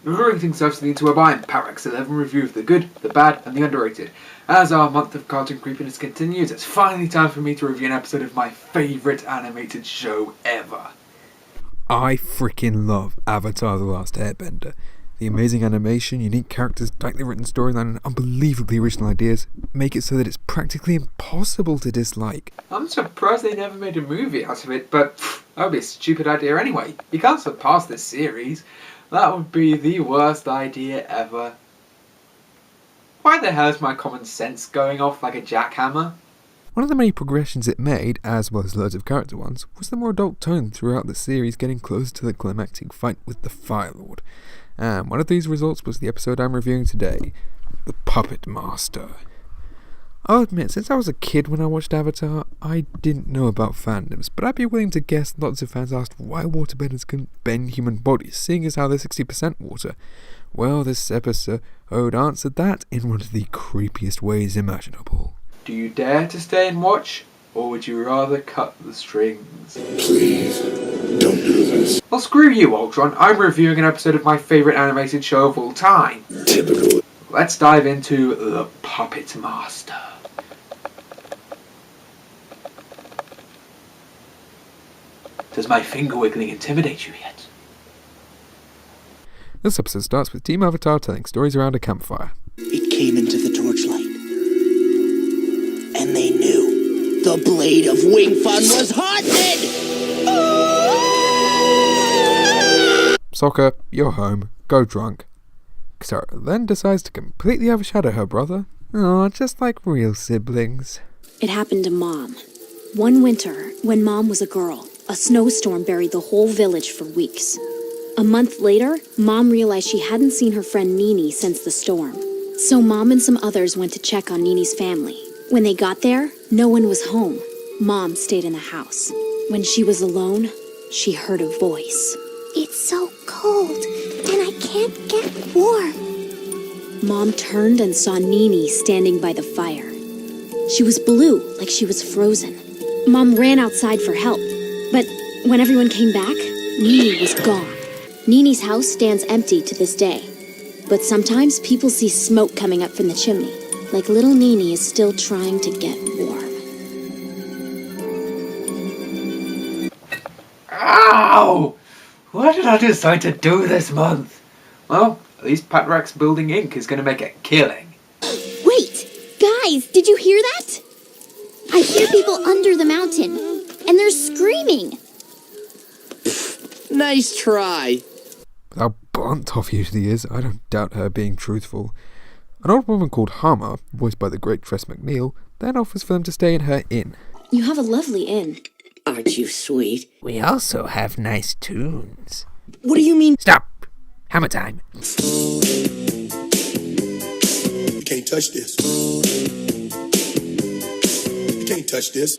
Greetings, folks, to the interweb. I'm Parax11, review of the good, the bad, and the underrated. As our month of cartoon creepiness continues, it's finally time for me to review an episode of my favourite animated show ever. I freaking love Avatar: The Last Airbender. The amazing animation, unique characters, tightly written storyline, and unbelievably original ideas make it so that it's practically impossible to dislike. I'm surprised they never made a movie out of it, but that would be a stupid idea anyway. You can't surpass this series. That would be the worst idea ever. Why the hell is my common sense going off like a jackhammer? One of the many progressions it made, as well as loads of character ones, was the more adult tone throughout the series, getting closer to the climactic fight with the Fire Lord. And one of these results was the episode I'm reviewing today, the Puppetmaster. I'll admit, since I was a kid when I watched Avatar, I didn't know about fandoms, but I'd be willing to guess lots of fans asked why waterbenders couldn't bend human bodies, seeing as how they're 60% water. Well, this episode answered that in one of the creepiest ways imaginable. Do you dare to stay and watch, or would you rather cut the strings? Please, don't do this. Well, screw you, Ultron. I'm reviewing an episode of my favourite animated show of all time. Typical. Let's dive into the Puppetmaster. Does my finger wiggling intimidate you yet? This episode starts with Team Avatar telling stories around a campfire. It came into the torchlight, and they knew the blade of Wing Fun was haunted! Sokka, you're home. Go drunk. Katara then decides to completely overshadow her brother. Aw, just like real siblings. It happened to Mom. One winter, when Mom was a girl, a snowstorm buried the whole village for weeks. A month later, Mom realized she hadn't seen her friend Nini since the storm. So Mom and some others went to check on Nini's family. When they got there, no one was home. Mom stayed in the house. When she was alone, she heard a voice. It's so cold, and I can't get warm. Mom turned and saw Nini standing by the fire. She was blue, like she was frozen. Mom ran outside for help, but when everyone came back, Nini was gone. Nini's house stands empty to this day, but sometimes people see smoke coming up from the chimney, like little Nini is still trying to get warm. Ow! What did I decide to do this month? Well, at least Patrax Building Inc. is going to make a killing. Wait! Guys, did you hear that? I hear people under the mountain, and they're screaming. Nice try. How blunt Toph usually is, I don't doubt her being truthful. An old woman called Hama, voiced by the great Tress MacNeille, then offers for them to stay in her inn. You have a lovely inn. Aren't you sweet? We also have nice tunes. What do you mean? Stop! Hammer time. You can't touch this. You can't touch this.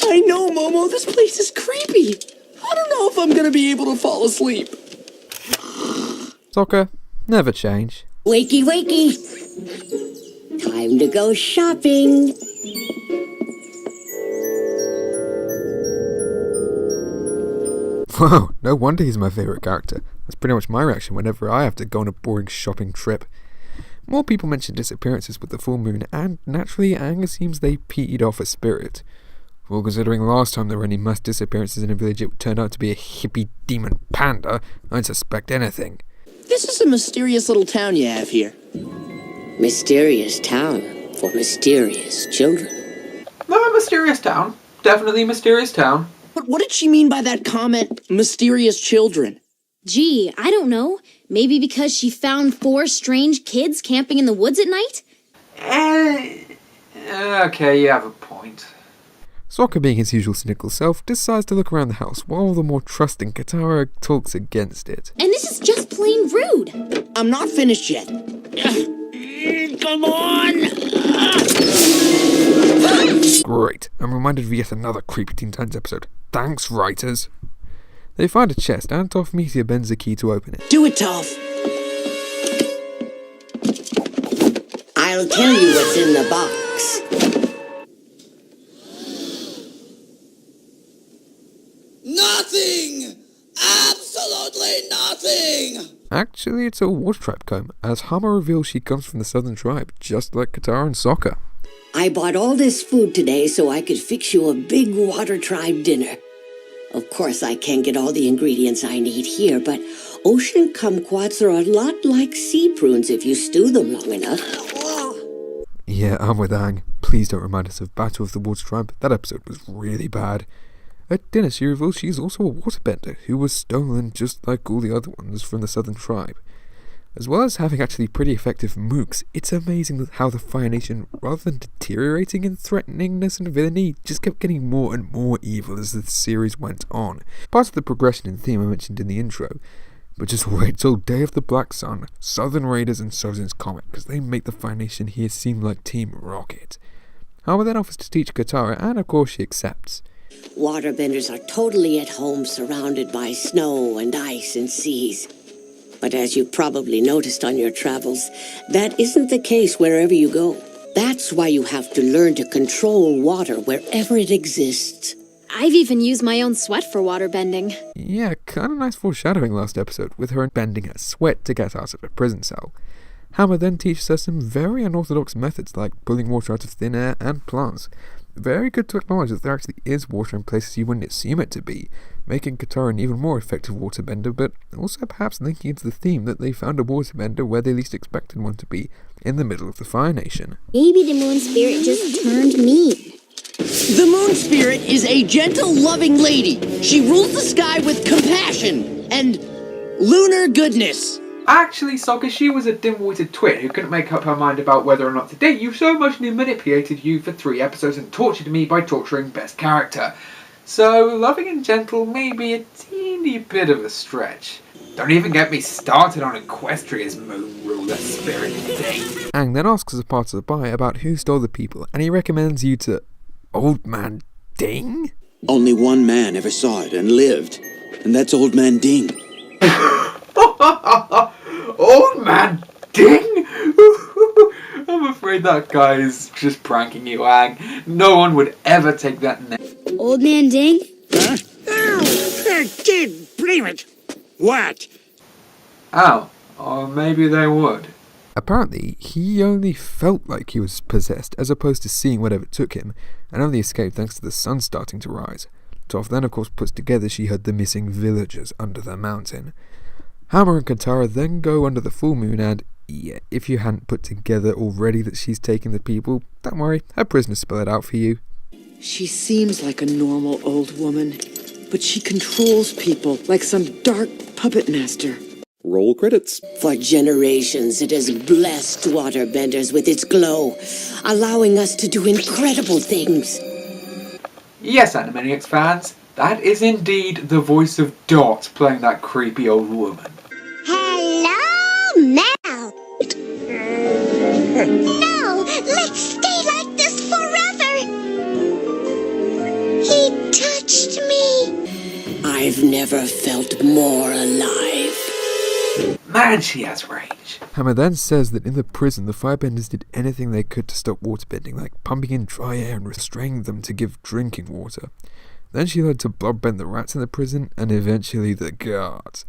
I know, Momo, this place is creepy. I don't know if I'm gonna be able to fall asleep. Sokka, never change. Wakey, wakey. Time to go shopping. Wow, no wonder he's my favourite character. That's pretty much my reaction whenever I have to go on a boring shopping trip. More people mention disappearances with the full moon, and naturally Aang seems they petered off a spirit. Well, considering last time there were any mass disappearances in a village, it turned out to be a hippie demon panda, I'd suspect anything. This is a mysterious little town you have here. Mysterious town for mysterious children. No, mysterious town. Definitely mysterious town. But what did she mean by that comment, mysterious children? Gee, I don't know. Maybe because she found 4 strange kids camping in the woods at night? Okay, you have a point. Sokka, being his usual cynical self, decides to look around the house while the more trusting Katara talks against it. And this is just plain rude. I'm not finished yet. Come on! Great, I'm reminded of yet another creepy Teen Titans episode. Thanks, writers. They find a chest and Toph Meteor bends the key to open it. Do it, Toph. I'll tell you what's in the box. Nothing! Absolutely absolutely nothing! Actually, it's a water tribe comb, as Hama reveals she comes from the southern tribe, just like Katara and Sokka. I bought all this food today so I could fix you a big water tribe dinner. Of course, I can't get all the ingredients I need here, but ocean kumquats are a lot like sea prunes if you stew them long enough. Yeah, I'm with Aang. Please don't remind us of Battle of the Water Tribe. That episode was really bad. At dinner, she reveals she's also a waterbender who was stolen just like all the other ones from the southern tribe. As well as having actually pretty effective mooks, it's amazing how the Fire Nation, rather than deteriorating in threateningness and villainy, just kept getting more and more evil as the series went on. Part of the progression and theme I mentioned in the intro, but just wait till Day of the Black Sun, Southern Raiders and Sozin's Comet, because they make the Fire Nation here seem like Team Rocket. Hama then offers to teach Katara, and of course she accepts. Waterbenders are totally at home surrounded by snow and ice and seas. But as you've probably noticed on your travels, that isn't the case wherever you go. That's why you have to learn to control water wherever it exists. I've even used my own sweat for waterbending. Yeah, kinda nice foreshadowing last episode, with her bending her sweat to get out of a prison cell. Hama then teaches her some very unorthodox methods like pulling water out of thin air and plants. Very good to acknowledge that there actually is water in places you wouldn't assume it to be, making Katara an even more effective waterbender, but also perhaps linking into the theme that they found a waterbender where they least expected one to be, in the middle of the Fire Nation. Maybe the moon spirit just turned mean. The moon spirit is a gentle, loving lady. She rules the sky with compassion and lunar goodness. Actually, Sokka, she was a dim-witted twit who couldn't make up her mind about whether or not to date you, so emotionally manipulated you for 3 episodes and tortured me by torturing best character. So, loving and gentle may be a teeny bit of a stretch. Don't even get me started on Equestria's moon ruler spirit thing. Aang then asks as a part of the buy about who stole the people, and he recommends you to Old Man Ding? Only one man ever saw it and lived, and that's Old Man Ding. Old Man Ding? I'm afraid that guy is just pranking you, Aang. No one would ever take that name. Old Man Ding? Huh? Oh, kid, believe it. What? Oh, or maybe they would. Apparently, he only felt like he was possessed, as opposed to seeing whatever took him, and only escaped thanks to the sun starting to rise. Toph then of course puts together she heard the missing villagers under the mountain. Hama and Katara then go under the full moon, and yeah, if you hadn't put together already that she's taking the people, don't worry, her prisoners spell it out for you. She seems like a normal old woman, but she controls people like some dark puppet master. Roll credits. For generations, it has blessed waterbenders with its glow, allowing us to do incredible things. Yes, Animaniacs fans, that is indeed the voice of Dot playing that creepy old woman. Hello, Mel. No, let's stay like this forever. He touched me. I've never felt more alive. Man, she has range. Hama then says that in the prison the firebenders did anything they could to stop waterbending, like pumping in dry air and restraining them to give drinking water. Then she led to bloodbend the rats in the prison, and eventually the guards.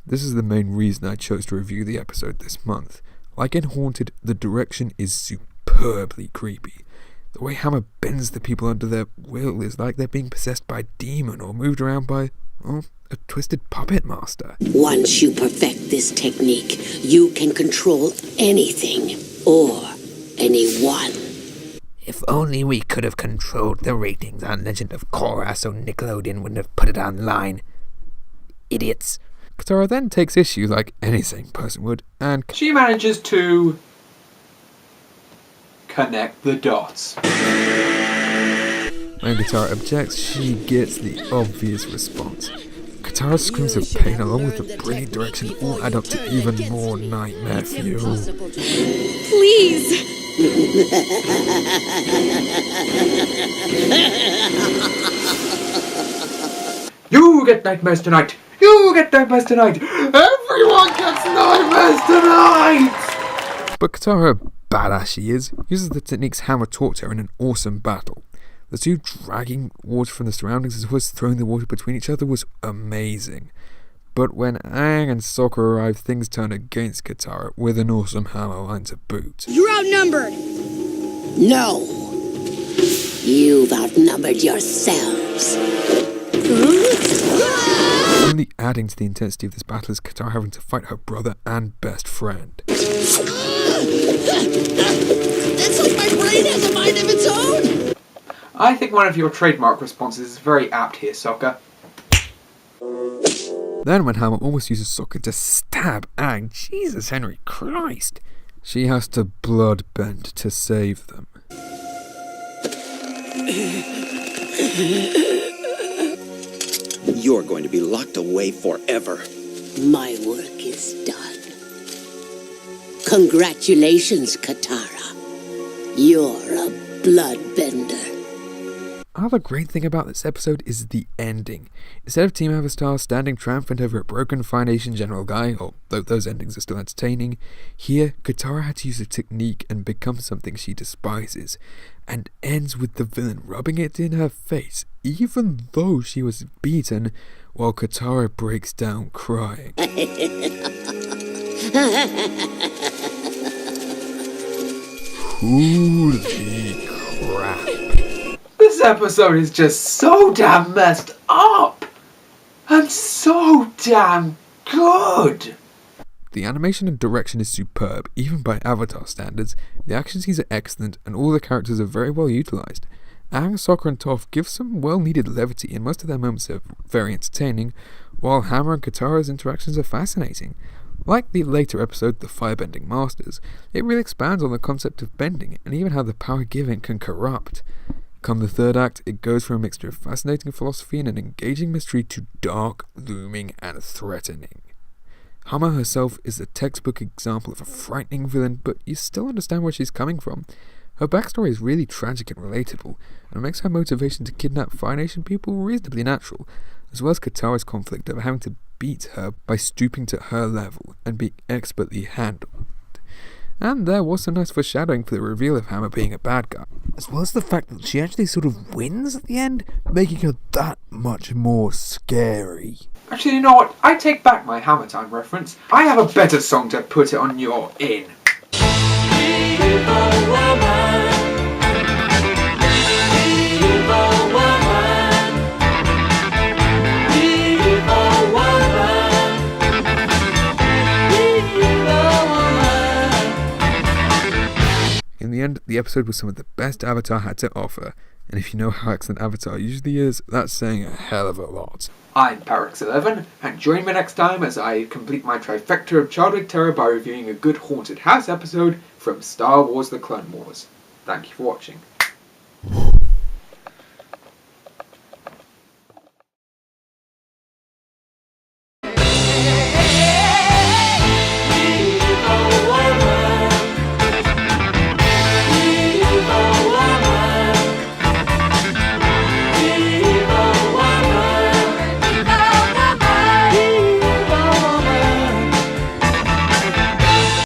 This is the main reason I chose to review the episode this month. Like in Haunted, the direction is superbly creepy. The way Hama bends the people under their will is like they're being possessed by a demon or moved around by, well, a twisted puppet master. Once you perfect this technique, you can control anything or anyone. If only we could have controlled the ratings on Legend of Korra so Nickelodeon wouldn't have put it online. Idiots. Katara then takes issue like any sane person would, and She manages to connect the dots. when Katara objects, she gets the obvious response. Katara's screams of pain along with the brilliant direction all add up to even more nightmare fuel. Please! You get nightmares tonight! You get nightmares tonight! Everyone gets nightmares tonight! But Katara, badass she is, uses the techniques Hama taught her in an awesome battle. The two dragging water from the surroundings as well as throwing the water between each other was amazing. But when Aang and Sokka arrive, things turn against Katara with an awesome Hama line to boot. You're outnumbered! No! You've outnumbered yourselves. Only adding to the intensity of this battle is Katara having to fight her brother and best friend. That's like my brain has a mind of its own! I think one of your trademark responses is very apt here, Sokka. Then when Hama almost uses Sokka to stab Aang, Jesus Henry Christ, she has to bloodbend to save them. You're going to be locked away forever. My work is done. Congratulations, Katara. You're a bloodbender. Another great thing about this episode is the ending. Instead of Team Avatar standing triumphant over a broken Fire Nation General Guy, although those endings are still entertaining, here Katara had to use a technique and become something she despises, and ends with the villain rubbing it in her face, even though she was beaten, while Katara breaks down crying. Holy crap. This episode is just so damn messed up! And so damn good! The animation and direction is superb, even by Avatar standards. The action scenes are excellent, and all the characters are very well utilised. Aang, Sokka and Toph give some well-needed levity, and most of their moments are very entertaining, while Hama and Katara's interactions are fascinating. Like the later episode, The Firebending Masters, it really expands on the concept of bending, and even how the power given can corrupt. Come the third act, it goes from a mixture of fascinating philosophy and an engaging mystery to dark, looming, and threatening. Hama herself is a textbook example of a frightening villain, but you still understand where she's coming from. Her backstory is really tragic and relatable, and it makes her motivation to kidnap Fire Nation people reasonably natural, as well as Katara's conflict over having to beat her by stooping to her level and being expertly handled. And there was some nice foreshadowing for the reveal of Hama being a bad guy, as well as the fact that she actually sort of wins at the end, making her that much more scary. Actually, you know what? I take back my Hammer Time reference. I have a better song to put it on your in. In the end, the episode was some of the best Avatar had to offer, and if you know how excellent Avatar usually is, that's saying a hell of a lot. I'm Parix11, and join me next time as I complete my trifecta of childhood terror by reviewing a good haunted house episode from Star Wars The Clone Wars. Thank you for watching.